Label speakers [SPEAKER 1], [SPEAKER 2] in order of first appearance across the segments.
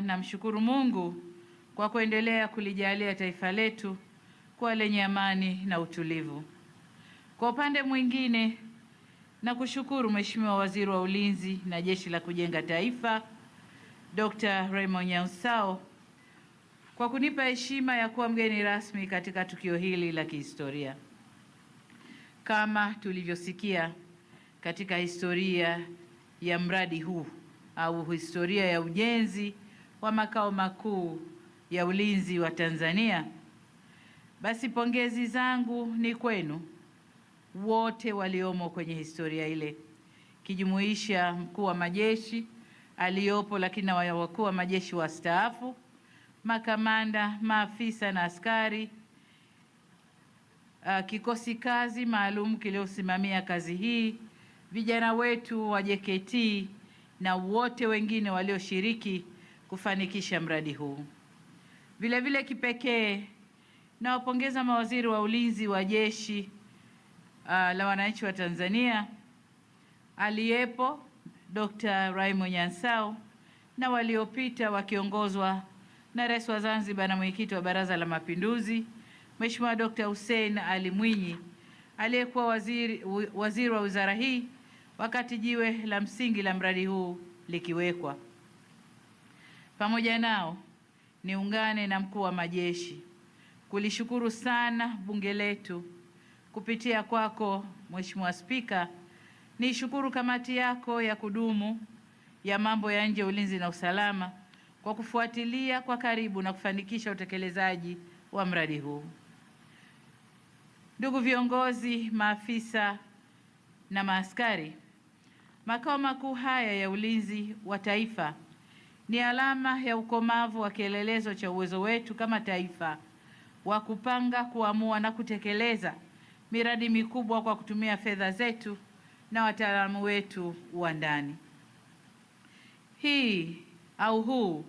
[SPEAKER 1] namshukuru Mungu kwa kuendelea kulijalia taifa letu kuwa lenye amani na utulivu. Kwa upande mwingine, na kushukuru Mheshimiwa Waziri wa Ulinzi na Jeshi la Kujenga Taifa, Dr. Raymond Nyausao kwa kunipa heshima ya kuwa mgeni rasmi katika tukio hili la kihistoria. Kama tulivyosikia katika historia ya mradi huu au historia ya ujenzi wa makao makuu ya ulinzi wa Tanzania, basi pongezi zangu ni kwenu wote waliomo kwenye historia ile, kijumuisha mkuu wa majeshi aliyopo, lakini na wakuu wa majeshi wastaafu, makamanda, maafisa na askari, kikosi kazi maalum kiliosimamia kazi hii, vijana wetu wa JKT na wote wengine walioshiriki kufanikisha mradi huu. Vile vile kipekee nawapongeza mawaziri wa ulinzi wa jeshi la wananchi wa Tanzania aliyepo Dr. Raymond Nyausao na waliopita wakiongozwa na Rais wa Zanzibar na mwenyekiti wa Baraza la Mapinduzi Mheshimiwa Dr. Hussein Ali Mwinyi aliyekuwa waziri wa wizara hii wakati jiwe la msingi la mradi huu likiwekwa. Pamoja nao niungane na mkuu wa majeshi kulishukuru sana bunge letu kupitia kwako Mheshimiwa Spika. Nishukuru kamati yako ya kudumu ya mambo ya nje, ulinzi na usalama kwa kufuatilia kwa karibu na kufanikisha utekelezaji wa mradi huu. Ndugu viongozi, maafisa na maaskari, makao makuu haya ya ulinzi wa taifa ni alama ya ukomavu wa kielelezo cha uwezo wetu kama taifa wa kupanga, kuamua na kutekeleza miradi mikubwa kwa kutumia fedha zetu na wataalamu wetu wa ndani. Huu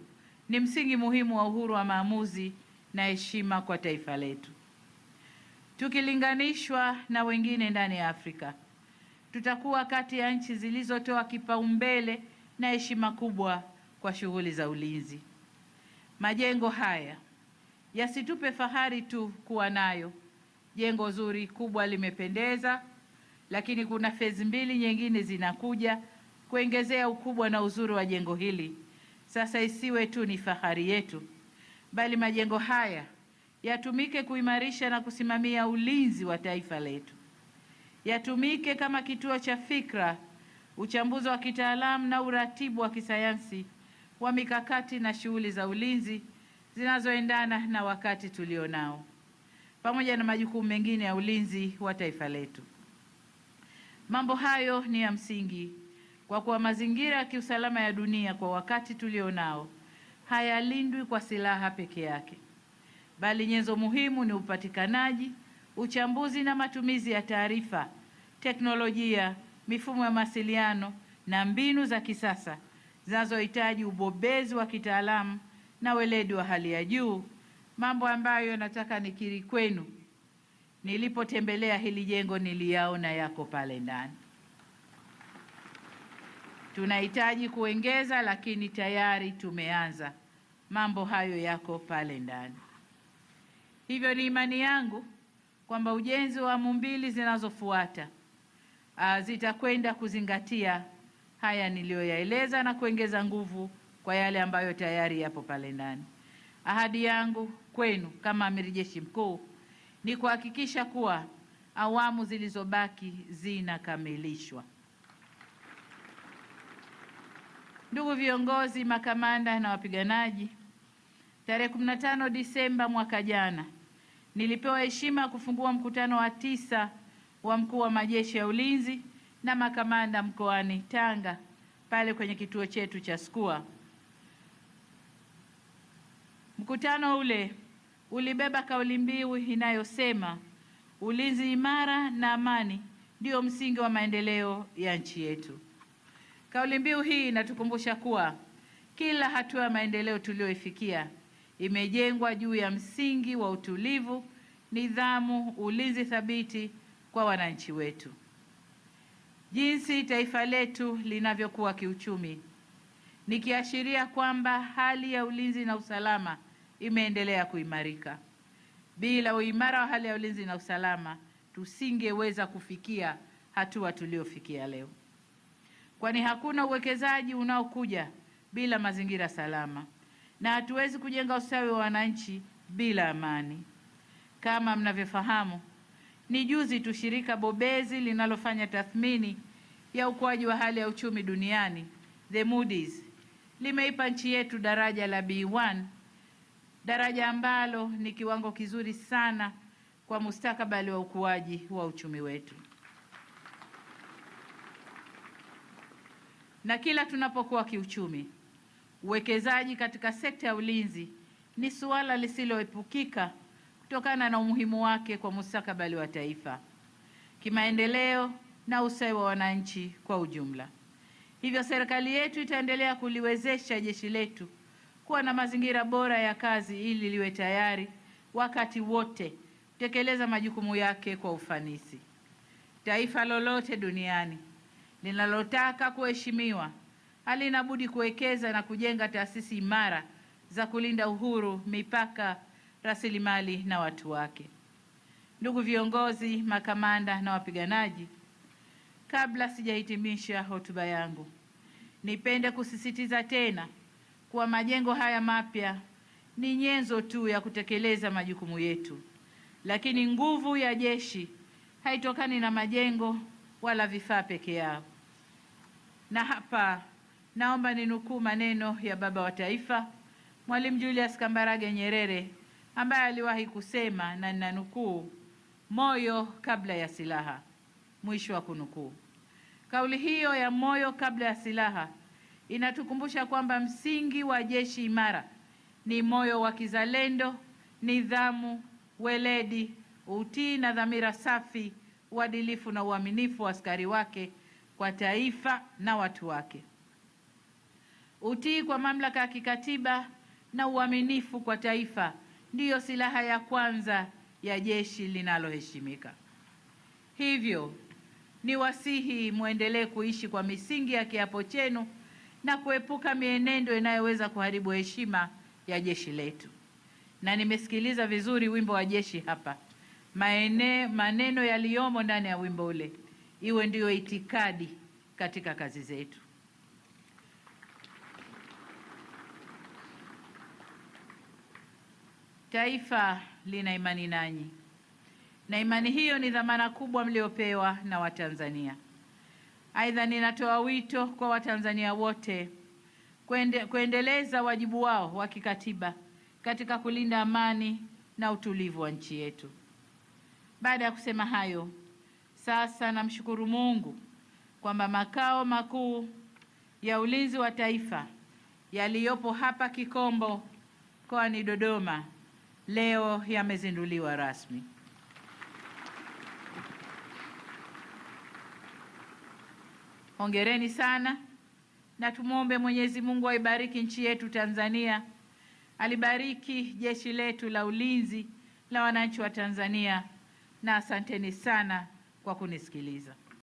[SPEAKER 1] ni msingi muhimu wa uhuru wa maamuzi na heshima kwa taifa letu. Tukilinganishwa na wengine ndani ya Afrika, tutakuwa kati ya nchi zilizotoa kipaumbele na heshima kubwa kwa shughuli za ulinzi. Majengo haya yasitupe fahari tu kuwa nayo. Jengo zuri kubwa limependeza, lakini kuna fezi mbili nyingine zinakuja kuongezea ukubwa na uzuri wa jengo hili. Sasa isiwe tu ni fahari yetu, bali majengo haya yatumike kuimarisha na kusimamia ulinzi wa taifa letu. Yatumike kama kituo cha fikra, uchambuzi wa kitaalamu na uratibu wa kisayansi wa mikakati na shughuli za ulinzi zinazoendana na wakati tulionao, pamoja na majukumu mengine ya ulinzi wa taifa letu. Mambo hayo ni ya msingi kwa kuwa mazingira ya kiusalama ya dunia kwa wakati tulionao hayalindwi kwa silaha peke yake, bali nyenzo muhimu ni upatikanaji, uchambuzi na matumizi ya taarifa, teknolojia, mifumo ya mawasiliano na mbinu za kisasa zinazohitaji ubobezi wa kitaalamu na weledi wa hali ya juu, mambo ambayo nataka nikiri kwenu, nilipotembelea hili jengo niliyaona yako pale ndani. Tunahitaji kuongeza, lakini tayari tumeanza. Mambo hayo yako pale ndani. Hivyo ni imani yangu kwamba ujenzi wa awamu mbili zinazofuata zitakwenda kuzingatia haya niliyoyaeleza na kuongeza nguvu kwa yale ambayo tayari yapo pale ndani. Ahadi yangu kwenu kama Amiri Jeshi Mkuu ni kuhakikisha kuwa awamu zilizobaki zinakamilishwa. Ndugu viongozi, makamanda na wapiganaji, tarehe 15 Disemba mwaka jana nilipewa heshima ya kufungua mkutano wa 9 wa mkuu wa majeshi ya ulinzi na makamanda mkoani Tanga pale kwenye kituo chetu cha SCUA. Mkutano ule ulibeba kauli mbiu inayosema ulinzi imara na amani ndio msingi wa maendeleo ya nchi yetu. Kauli mbiu hii inatukumbusha kuwa kila hatua ya maendeleo tuliyoifikia imejengwa juu ya msingi wa utulivu, nidhamu, ulinzi thabiti kwa wananchi wetu. Jinsi taifa letu linavyokuwa kiuchumi nikiashiria kwamba hali ya ulinzi na usalama imeendelea kuimarika. Bila uimara wa hali ya ulinzi na usalama, tusingeweza kufikia hatua tuliofikia leo, kwani hakuna uwekezaji unaokuja bila mazingira salama, na hatuwezi kujenga ustawi wa wananchi bila amani. Kama mnavyofahamu, ni juzi tu shirika bobezi linalofanya tathmini ya ukuaji wa hali ya uchumi duniani, the Moody's, limeipa nchi yetu daraja la B1, daraja ambalo ni kiwango kizuri sana kwa mustakabali wa ukuaji wa uchumi wetu. Na kila tunapokuwa kiuchumi, uwekezaji katika sekta ya ulinzi ni suala lisiloepukika kutokana na umuhimu wake kwa mustakabali wa taifa, kimaendeleo na ustawi wa wananchi kwa ujumla. Hivyo serikali yetu itaendelea kuliwezesha jeshi letu kuwa na mazingira bora ya kazi ili liwe tayari wakati wote kutekeleza majukumu yake kwa ufanisi. Taifa lolote duniani linalotaka kuheshimiwa halina budi kuwekeza na kujenga taasisi imara za kulinda uhuru, mipaka, rasilimali na watu wake. Ndugu viongozi, makamanda na wapiganaji, kabla sijahitimisha hotuba yangu, nipende kusisitiza tena kuwa majengo haya mapya ni nyenzo tu ya kutekeleza majukumu yetu, lakini nguvu ya jeshi haitokani na majengo wala vifaa peke yao. Na hapa naomba ninukuu maneno ya Baba wa Taifa Mwalimu Julius Kambarage Nyerere, ambaye aliwahi kusema, na ninanukuu, moyo kabla ya silaha, mwisho wa kunukuu. Kauli hiyo ya moyo kabla ya silaha inatukumbusha kwamba msingi wa jeshi imara ni moyo wa kizalendo, nidhamu, weledi, utii na dhamira safi, uadilifu na uaminifu wa askari wake kwa taifa na watu wake. Utii kwa mamlaka ya kikatiba na uaminifu kwa taifa ndiyo silaha ya kwanza ya jeshi linaloheshimika. Hivyo ni wasihi muendelee kuishi kwa misingi ya kiapo chenu na kuepuka mienendo inayoweza kuharibu heshima ya jeshi letu. Na nimesikiliza vizuri wimbo wa jeshi hapa. Maneno yaliyomo ndani ya wimbo ule iwe ndiyo itikadi katika kazi zetu. Taifa lina imani nanyi, na imani hiyo ni dhamana kubwa mliopewa na Watanzania. Aidha, ninatoa wito kwa Watanzania wote kuendeleza wajibu wao wa kikatiba katika kulinda amani na utulivu wa nchi yetu. Baada ya kusema hayo, sasa namshukuru Mungu kwamba makao makuu ya ulinzi wa taifa yaliyopo hapa Kikombo mkoani Dodoma leo yamezinduliwa rasmi. Hongereni sana, na tumwombe Mwenyezi Mungu aibariki nchi yetu Tanzania, alibariki jeshi letu la ulinzi la wananchi wa Tanzania, na asanteni sana kwa kunisikiliza.